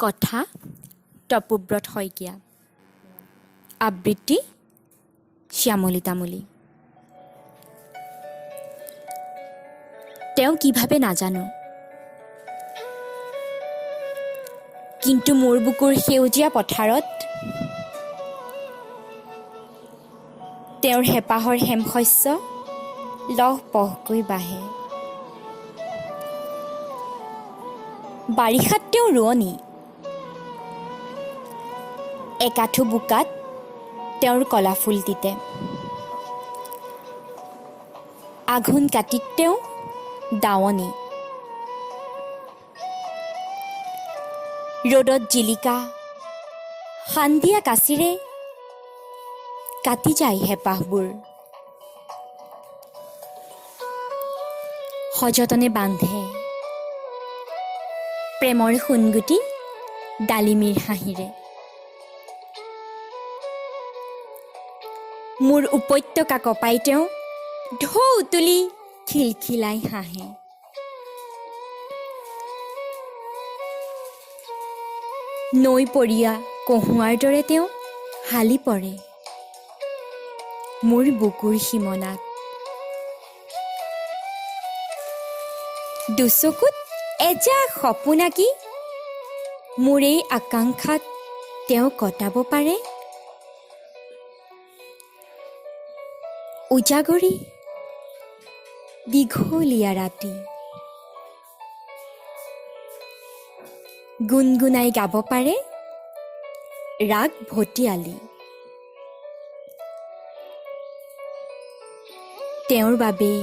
কথা তপোব্ৰত শইকীয়া। আবৃত্তি শ্যামলী তামুলী। তেওঁ কি ভাবে নাজানো, কিন্তু মোৰ বুকুৰ সেউজীয়া পথাৰত তেওঁৰ হেঁপাহৰ হেমশস্য লহপহকৈ বাঢ়ে। বাৰিষাত তেওঁ ৰোৱনী, একাঠু বোকাত তেওঁৰ কলা ফুল তিতে। আঘোণ কাতিত তেওঁ দাৱনী, ৰ'দত জিলিকা সান্ধিয়া কাচিৰে কাটি যায় হেঁপাহবোৰ। সযতনে বান্ধে প্ৰেমৰ সোণগুটি ডালিমীৰ হাঁহিৰে। মোৰ উপত্যকা কপাই তেওঁ ঢৌ তুলি খিলখিলাই হাঁহে। নৈ পৰিয়া কহুৱাৰ দৰে তেওঁ হালি পৰে মোৰ বুকুৰ সীমনাত। দুচকুত এজাক সপোন আঁকি মোৰ এই আকাংক্ষাত তেওঁ কটাব পাৰে। উজাগৰি দীঘলীয়া ৰাতি গুণগুণাই গাব পাৰে ৰাগ ভটিয়ালি। তেওঁৰ বাবেই,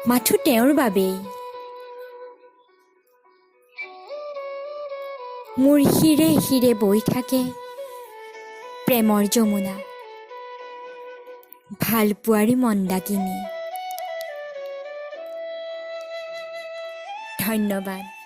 মাথো তেওঁৰ বাবেই মোৰ শিৰে শিৰে বৈ থাকে প্ৰেমৰ যমুনা, ভাল পোৱাৰী মন্দাকিনী। ধন্যবাদ।